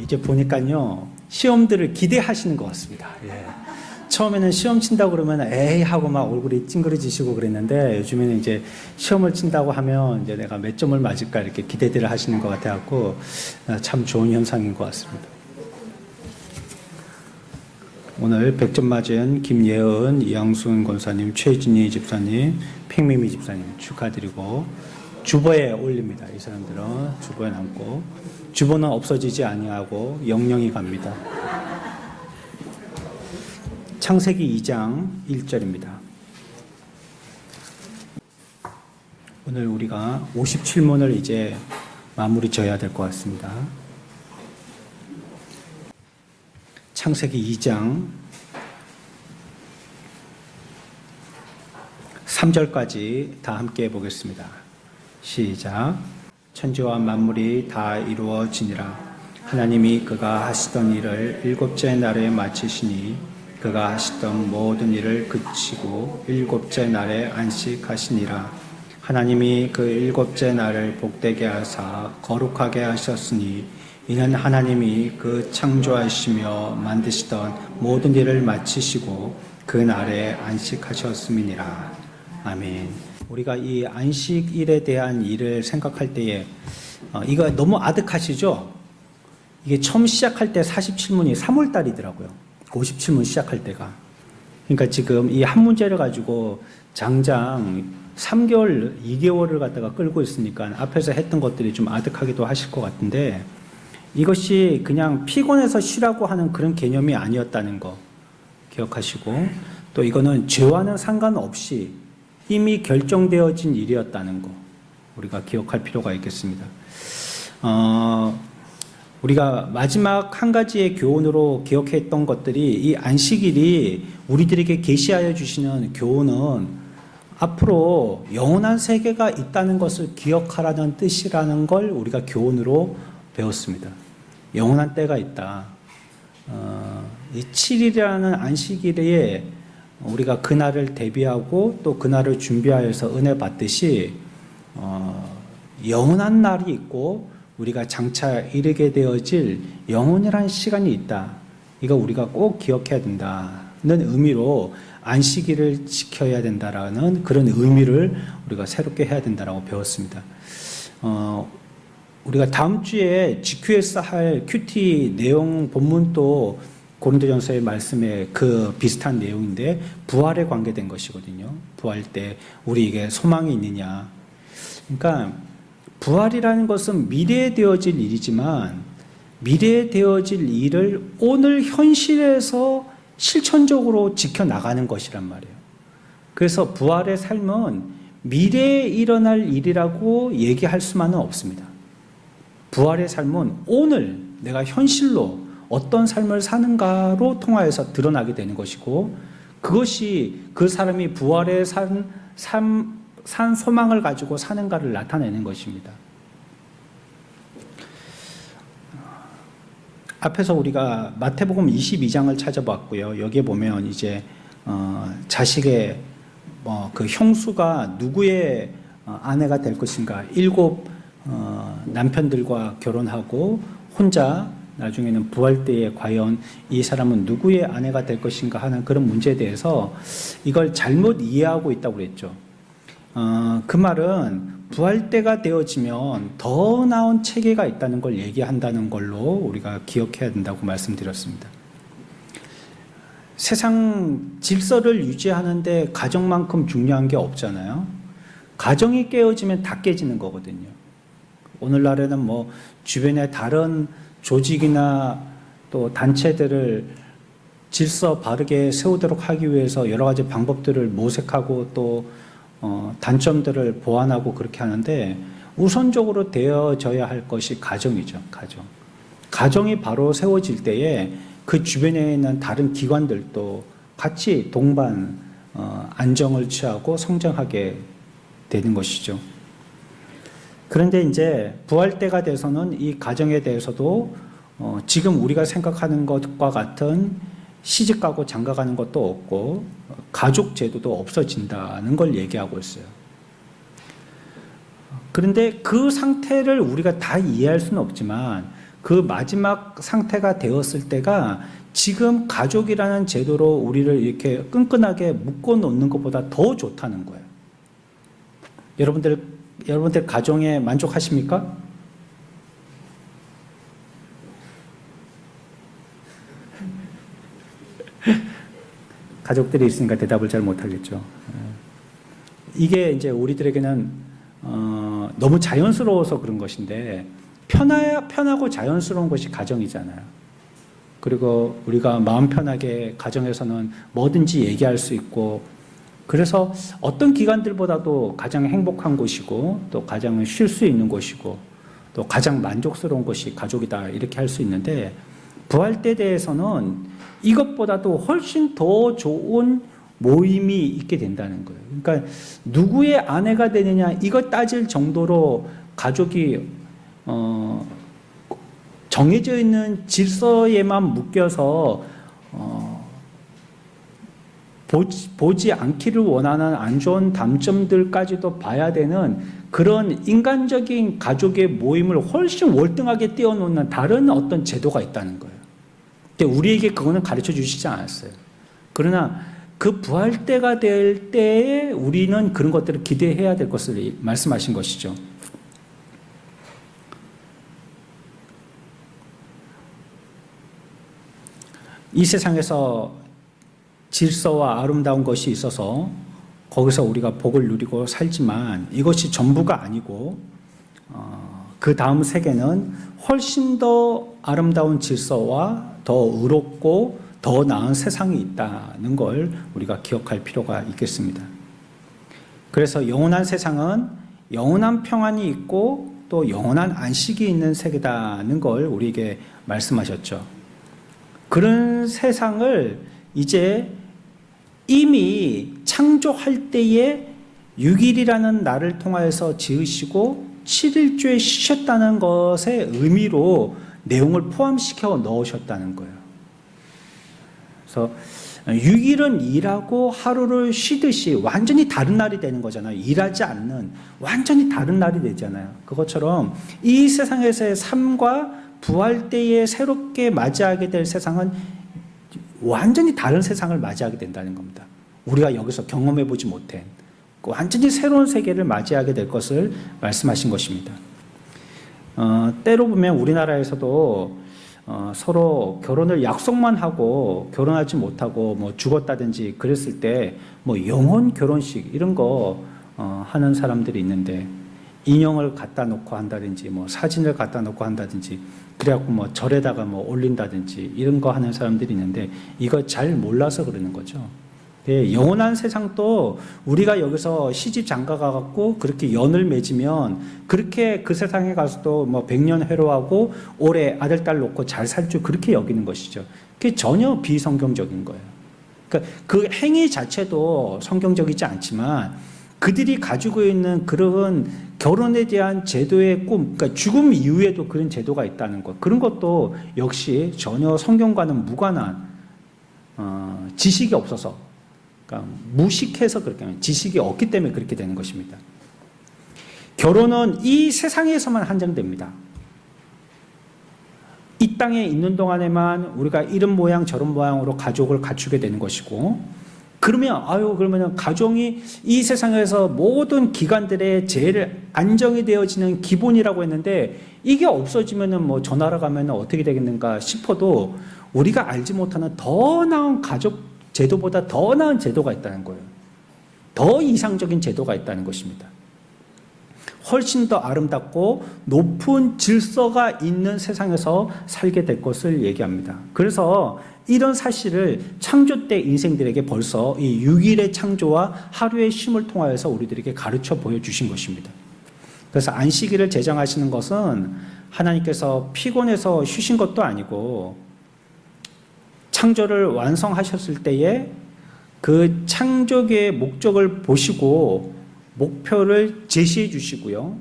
이제 보니까요, 시험들을 기대하시는 것 같습니다. 예. 처음에는 시험 친다고 그러면 에이 하고 막 얼굴이 찡그러지시고 그랬는데 요즘에는 이제 시험을 친다고 하면 이제 내가 몇 점을 맞을까 이렇게 기대들을 하시는 것 같아갖고 참 좋은 현상인 것 같습니다. 오늘 100점 맞은 김예은, 이양순 권사님, 최진희 집사님, 팽미미 집사님 축하드리고 주보에 올립니다. 이 사람들은 주보에 남고 주보는 없어지지 아니하고 영영이 갑니다. 창세기 2장 1절입니다. 오늘 우리가 57문을 이제 마무리 지어야 될 것 같습니다. 창세기 2장 3절까지 다 함께 보겠습니다. 시작. 천지와 만물이 다 이루어지니라. 하나님이 그가 하시던 일을 일곱째 날에 마치시니 그가 하시던 모든 일을 그치고 일곱째 날에 안식하시니라. 하나님이 그 일곱째 날을 복되게 하사 거룩하게 하셨으니 이는 하나님이 그 창조하시며 만드시던 모든 일을 마치시고 그 날에 안식하셨음이니라. 아멘. 우리가 이 안식일에 대한 일을 생각할 때에 이거 너무 아득하시죠? 이게 처음 시작할 때 47문이 3월달이더라고요. 57문 시작할 때가. 그러니까 지금 이 한 문제를 가지고 장장 3개월, 2개월을 갖다가 끌고 있으니까 앞에서 했던 것들이 좀 아득하기도 하실 것 같은데 이것이 그냥 피곤해서 쉬라고 하는 그런 개념이 아니었다는 거 기억하시고 또 이거는 죄와는 상관없이 이미 결정되어진 일이었다는 거 우리가 기억할 필요가 있겠습니다. 우리가 마지막 한 가지의 교훈으로 기억했던 것들이 이 안식일이 우리들에게 계시하여 주시는 교훈은 앞으로 영원한 세계가 있다는 것을 기억하라는 뜻이라는 걸 우리가 교훈으로 배웠습니다. 영원한 때가 있다. 이 7일이라는 안식일에 우리가 그날을 대비하고 또 그날을 준비하여서 은혜 받듯이 영원한 날이 있고 우리가 장차 이르게 되어질 영원이라는 시간이 있다. 이거 우리가 꼭 기억해야 된다는 의미로 안식일을 지켜야 된다라는 그런 의미를 우리가 새롭게 해야 된다라고 배웠습니다. 우리가 다음 주에 GQ에서 할 큐티 내용 본문도 고린도전서의 말씀에 그 비슷한 내용인데 부활에 관계된 것이거든요. 부활 때 우리에게 소망이 있느냐. 그러니까 부활이라는 것은 미래에 되어질 일이지만 미래에 되어질 일을 오늘 현실에서 실천적으로 지켜나가는 것이란 말이에요. 그래서 부활의 삶은 미래에 일어날 일이라고 얘기할 수만은 없습니다. 부활의 삶은 오늘 내가 현실로 어떤 삶을 사는가로 통하여서 드러나게 되는 것이고 그것이 그 사람이 부활의 산 소망을 가지고 사는가를 나타내는 것입니다. 앞에서 우리가 마태복음 22장을 찾아봤고요. 여기에 보면 이제 자식의 그 형수가 누구의 아내가 될 것인가 7 남편들과 결혼하고 혼자 나중에는 부활 때에 과연 이 사람은 누구의 아내가 될 것인가 하는 그런 문제에 대해서 이걸 잘못 이해하고 있다고 그랬죠. 그 말은 부활 때가 되어지면 더 나은 체계가 있다는 걸 얘기한다는 걸로 우리가 기억해야 된다고 말씀드렸습니다. 세상 질서를 유지하는데 가정만큼 중요한 게 없잖아요. 가정이 깨어지면 다 깨지는 거거든요. 오늘날에는 뭐 주변에 다른 조직이나 또 단체들을 질서 바르게 세우도록 하기 위해서 여러 가지 방법들을 모색하고 또 단점들을 보완하고 그렇게 하는데 우선적으로 되어져야 할 것이 가정이죠. 가정이 바로 세워질 때에 그 주변에 있는 다른 기관들도 같이 동반 안정을 취하고 성장하게 되는 것이죠. 그런데 이제 부활 때가 돼서는 이 가정에 대해서도 지금 우리가 생각하는 것과 같은 시집가고 장가가는 것도 없고 가족 제도도 없어진다는 걸 얘기하고 있어요. 그런데 그 상태를 우리가 다 이해할 수는 없지만 그 마지막 상태가 되었을 때가 지금 가족이라는 제도로 우리를 이렇게 끈끈하게 묶어 놓는 것보다 더 좋다는 거예요. 여러분들 가정에 만족하십니까? 가족들이 있으니까 대답을 잘 못하겠죠. 이게 이제 우리들에게는 너무 자연스러워서 그런 것인데 편하고 자연스러운 것이 가정이잖아요. 그리고 우리가 마음 편하게 가정에서는 뭐든지 얘기할 수 있고, 그래서 어떤 기관들보다도 가장 행복한 곳이고 또 가장 쉴 수 있는 곳이고 또 가장 만족스러운 것이 가족이다, 이렇게 할 수 있는데, 부활때에 대해서는 이것보다도 훨씬 더 좋은 모임이 있게 된다는 거예요. 그러니까 누구의 아내가 되느냐 이거 따질 정도로 가족이 정해져 있는 질서에만 묶여서 보지 않기를 원하는 안 좋은 단점들까지도 봐야 되는 그런 인간적인 가족의 모임을 훨씬 월등하게 띄워놓는 다른 어떤 제도가 있다는 거예요. 근데 우리에게 그거는 가르쳐 주시지 않았어요. 그러나 그 부활 때가 될 때에 우리는 그런 것들을 기대해야 될 것을 말씀하신 것이죠. 이 세상에서 질서와 아름다운 것이 있어서 거기서 우리가 복을 누리고 살지만 이것이 전부가 아니고 그 다음 세계는 훨씬 더 아름다운 질서와 더 의롭고 더 나은 세상이 있다는 걸 우리가 기억할 필요가 있겠습니다. 그래서 영원한 세상은 영원한 평안이 있고 또 영원한 안식이 있는 세계다는 걸 우리에게 말씀하셨죠. 그런 세상을 이제 이미 창조할 때에 6일이라는 날을 통하여서 지으시고 7일주에 쉬셨다는 것의 의미로 내용을 포함시켜 넣으셨다는 거예요. 그래서 6일은 일하고 하루를 쉬듯이 완전히 다른 날이 되는 거잖아요. 일하지 않는 완전히 다른 날이 되잖아요. 그것처럼 이 세상에서의 삶과 부활 때에 새롭게 맞이하게 될 세상은 완전히 다른 세상을 맞이하게 된다는 겁니다. 우리가 여기서 경험해 보지 못한 완전히 새로운 세계를 맞이하게 될 것을 말씀하신 것입니다. 때로 보면 우리나라에서도 서로 결혼을 약속만 하고 결혼하지 못하고 뭐 죽었다든지 그랬을 때 뭐 영혼 결혼식 이런 거 하는 사람들이 있는데, 인형을 갖다 놓고 한다든지 뭐 사진을 갖다 놓고 한다든지 그래갖고 뭐 절에다가 뭐 올린다든지 이런 거 하는 사람들이 있는데, 이거 잘 몰라서 그러는 거죠. 영원한 세상도 우리가 여기서 시집 장가 가갖고 그렇게 연을 맺으면 그렇게 그 세상에 가서도 뭐 100년 회로하고 올해 아들 딸 놓고 잘 살 줄 그렇게 여기는 것이죠. 그게 전혀 비성경적인 거예요. 그러니까 그 행위 자체도 성경적이지 않지만 그들이 가지고 있는 그런 결혼에 대한 제도의 꿈, 그러니까 죽음 이후에도 그런 제도가 있다는 것, 그런 것도 역시 전혀 성경과는 무관한 지식이 없어서, 그러니까 무식해서 그렇게 하면, 지식이 없기 때문에 그렇게 되는 것입니다. 결혼은 이 세상에서만 한정됩니다. 이 땅에 있는 동안에만 우리가 이런 모양 저런 모양으로 가족을 갖추게 되는 것이고, 그러면 가정이 이 세상에서 모든 기관들의 제일 안정이 되어지는 기본이라고 했는데, 이게 없어지면은 뭐 전화로 가면은 어떻게 되겠는가 싶어도 우리가 알지 못하는 더 나은 가족 제도보다 더 나은 제도가 있다는 거예요. 더 이상적인 제도가 있다는 것입니다. 훨씬 더 아름답고 높은 질서가 있는 세상에서 살게 될 것을 얘기합니다. 그래서 이런 사실을 창조 때 인생들에게 벌써 이 6일의 창조와 하루의 쉼을 통하여서 우리들에게 가르쳐 보여주신 것입니다. 그래서 안식일을 제정하시는 것은 하나님께서 피곤해서 쉬신 것도 아니고, 창조를 완성하셨을 때에 그 창조계의 목적을 보시고 목표를 제시해 주시고요,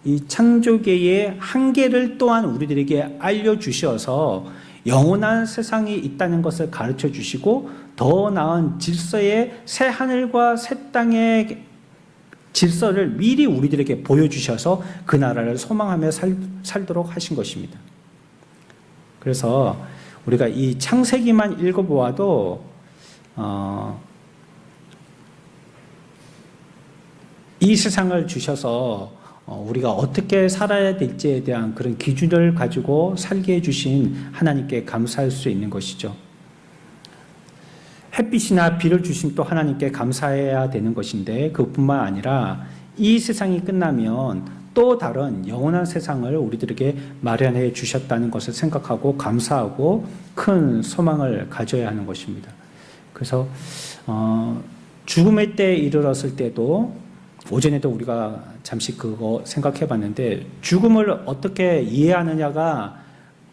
이 창조계의 한계를 또한 우리들에게 알려주셔서 영원한 세상이 있다는 것을 가르쳐 주시고, 더 나은 질서의 새 하늘과 새 땅의 질서를 미리 우리들에게 보여주셔서 그 나라를 소망하며 살도록 하신 것입니다. 그래서 우리가 이 창세기만 읽어보아도 이 세상을 주셔서 우리가 어떻게 살아야 될지에 대한 그런 기준을 가지고 살게 해주신 하나님께 감사할 수 있는 것이죠. 햇빛이나 비를 주신 또 하나님께 감사해야 되는 것인데, 그뿐만 아니라 이 세상이 끝나면 또 다른 영원한 세상을 우리들에게 마련해 주셨다는 것을 생각하고 감사하고 큰 소망을 가져야 하는 것입니다. 그래서 죽음의 때에 이르렀을 때도, 오전에도 우리가 잠시 그거 생각해 봤는데, 죽음을 어떻게 이해하느냐가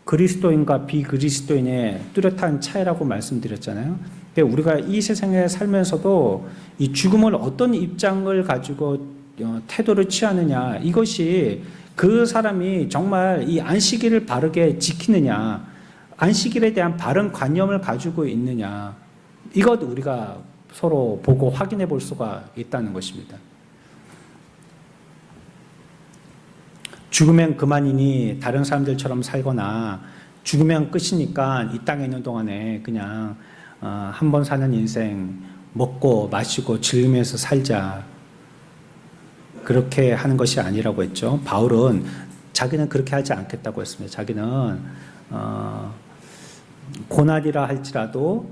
그리스도인과 비그리스도인의 뚜렷한 차이라고 말씀드렸잖아요. 우리가 이 세상에 살면서도 이 죽음을 어떤 입장을 가지고 태도를 취하느냐, 이것이 그 사람이 정말 이 안식일을 바르게 지키느냐, 안식일에 대한 바른 관념을 가지고 있느냐, 이것 우리가 서로 보고 확인해 볼 수가 있다는 것입니다. 죽으면 그만이니 다른 사람들처럼 살거나, 죽으면 끝이니까 이 땅에 있는 동안에 그냥 한 번 사는 인생 먹고 마시고 즐기면서 살자, 그렇게 하는 것이 아니라고 했죠. 바울은 자기는 그렇게 하지 않겠다고 했습니다. 자기는 고난이라 할지라도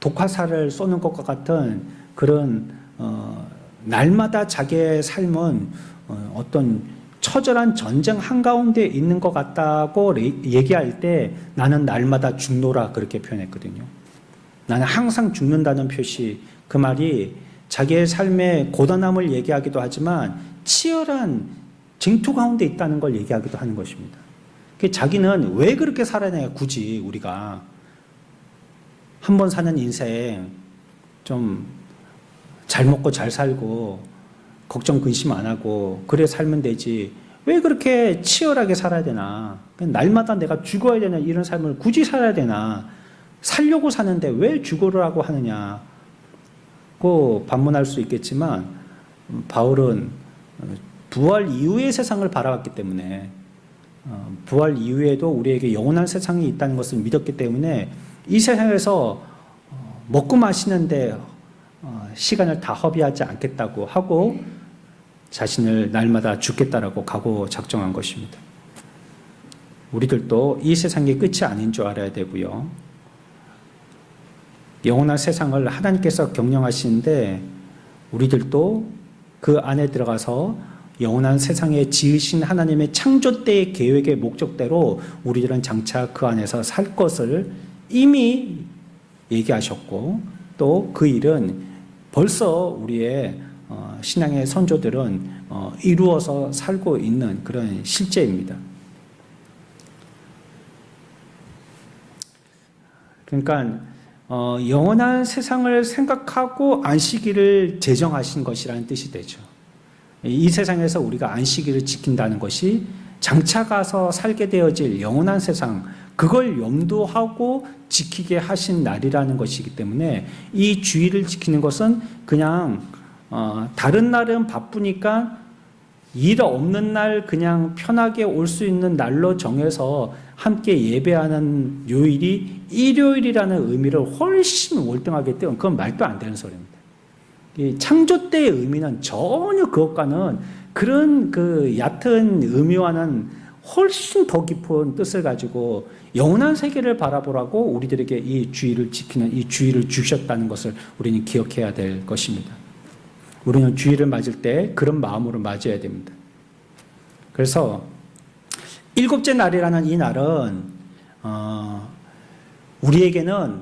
독화살을 쏘는 것과 같은 그런 날마다 자기의 삶은 어떤 처절한 전쟁 한가운데 있는 것 같다고 얘기할 때, 나는 날마다 죽노라 그렇게 표현했거든요. 나는 항상 죽는다는 표시, 그 말이 자기의 삶의 고단함을 얘기하기도 하지만 치열한 쟁투 가운데 있다는 걸 얘기하기도 하는 것입니다. 자기는 왜 그렇게 살아내야, 굳이 우리가 한 번 사는 인생 좀 잘 먹고 잘 살고 걱정 근심 안 하고 그래 살면 되지, 왜 그렇게 치열하게 살아야 되나, 날마다 내가 죽어야 되나, 이런 삶을 굳이 살아야 되나, 살려고 사는데 왜 죽으라고 하느냐 고 반문할 수 있겠지만, 바울은 부활 이후의 세상을 바라봤기 때문에, 부활 이후에도 우리에게 영원한 세상이 있다는 것을 믿었기 때문에, 이 세상에서 먹고 마시는데 시간을 다 허비하지 않겠다고 하고 자신을 날마다 죽겠다라고 각오 작정한 것입니다. 우리들도 이 세상이 끝이 아닌 줄 알아야 되고요. 영원한 세상을 하나님께서 경영하시는데, 우리들도 그 안에 들어가서 영원한 세상에 지으신 하나님의 창조 때의 계획의 목적대로 우리들은 장차 그 안에서 살 것을 이미 얘기하셨고, 또 그 일은 벌써 우리의 신앙의 선조들은 이루어서 살고 있는 그런 실제입니다. 그러니까 영원한 세상을 생각하고 안식일을 제정하신 것이라는 뜻이 되죠. 이 세상에서 우리가 안식일을 지킨다는 것이 장차 가서 살게 되어질 영원한 세상, 그걸 염두하고 지키게 하신 날이라는 것이기 때문에, 이 주일을 지키는 것은 그냥 다른 날은 바쁘니까 일 없는 날 그냥 편하게 올 수 있는 날로 정해서 함께 예배하는 요일이 일요일이라는 의미를 훨씬 월등하게 띄운, 그건 말도 안 되는 소리입니다. 이 창조 때의 의미는 전혀 그것과는, 그런 그 얕은 의미와는 훨씬 더 깊은 뜻을 가지고 영원한 세계를 바라보라고 우리들에게 이 주일을 지키는, 이 주일을 주셨다는 것을 우리는 기억해야 될 것입니다. 우리는 주일을 맞을 때 그런 마음으로 맞아야 됩니다. 그래서 일곱째 날이라는 이 날은 우리에게는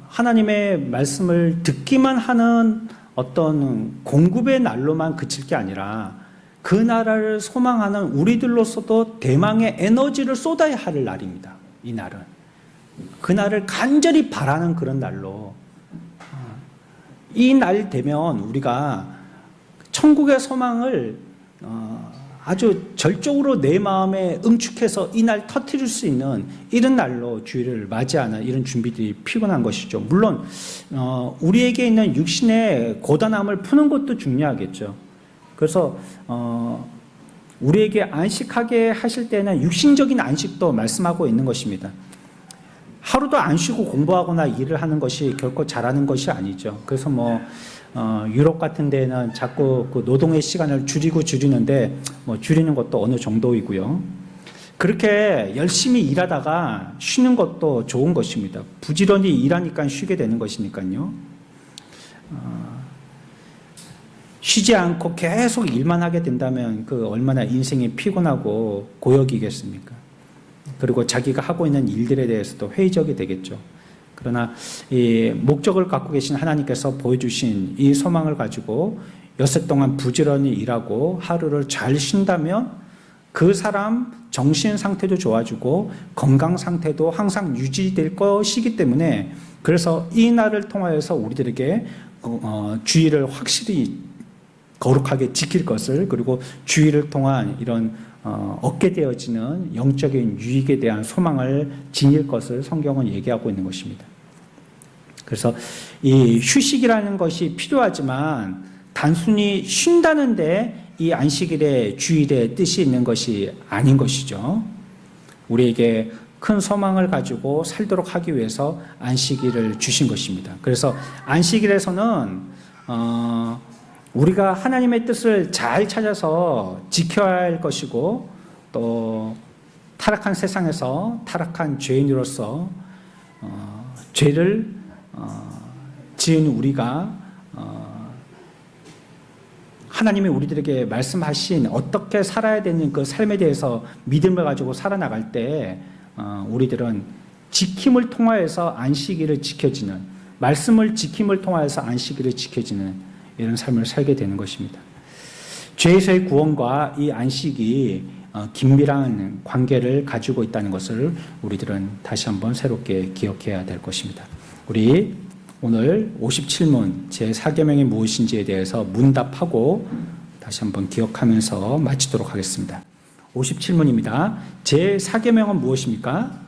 하나님의 말씀을 듣기만 하는 어떤 공급의 날로만 그칠 게 아니라, 그 나라를 소망하는 우리들로서도 대망의 에너지를 쏟아야 할 날입니다. 이 날은 그 날을 간절히 바라는 그런 날로, 이 날 되면 우리가 천국의 소망을 아주 절적으로 내 마음에 응축해서 이 날 터뜨릴 수 있는 이런 날로 주일을 맞이하는 이런 준비들이 피곤한 것이죠. 물론 우리에게 있는 육신의 고단함을 푸는 것도 중요하겠죠. 그래서 우리에게 안식하게 하실 때는 육신적인 안식도 말씀하고 있는 것입니다. 하루도 안 쉬고 공부하거나 일을 하는 것이 결코 잘하는 것이 아니죠. 그래서 유럽 같은 데는 자꾸 그 노동의 시간을 줄이는데 줄이는 것도 어느 정도이고요. 그렇게 열심히 일하다가 쉬는 것도 좋은 것입니다. 부지런히 일하니까 쉬게 되는 것이니까요. 쉬지 않고 계속 일만 하게 된다면 그 얼마나 인생이 피곤하고 고역이겠습니까? 그리고 자기가 하고 있는 일들에 대해서도 회의적이 되겠죠. 그러나 이 목적을 갖고 계신 하나님께서 보여주신 이 소망을 가지고 엿새 동안 부지런히 일하고 하루를 잘 쉰다면 그 사람 정신 상태도 좋아지고 건강 상태도 항상 유지될 것이기 때문에, 그래서 이 날을 통하여서 우리들에게 주의를 확실히 거룩하게 지킬 것을, 그리고 주의를 통한 이런 얻게 되어지는 영적인 유익에 대한 소망을 지닐 것을 성경은 얘기하고 있는 것입니다. 그래서 이 휴식이라는 것이 필요하지만 단순히 쉰다는데 이 안식일의 주일의 뜻이 있는 것이 아닌 것이죠. 우리에게 큰 소망을 가지고 살도록 하기 위해서 안식일을 주신 것입니다. 그래서 안식일에서는 우리가 하나님의 뜻을 잘 찾아서 지켜야 할 것이고, 또 타락한 세상에서 타락한 죄인으로서 죄를 지은 우리가 하나님이 우리들에게 말씀하신 어떻게 살아야 되는 그 삶에 대해서 믿음을 가지고 살아나갈 때 우리들은 지킴을 통하여서 안식일을 지켜지는, 말씀을 지킴을 통하여서 안식일을 지켜지는 이런 삶을 살게 되는 것입니다. 죄에서의 구원과 이 안식이 긴밀한 관계를 가지고 있다는 것을 우리들은 다시 한번 새롭게 기억해야 될 것입니다. 우리 오늘 57문 제4계명이 무엇인지에 대해서 문답하고 다시 한번 기억하면서 마치도록 하겠습니다. 57문입니다. 제4계명은 무엇입니까?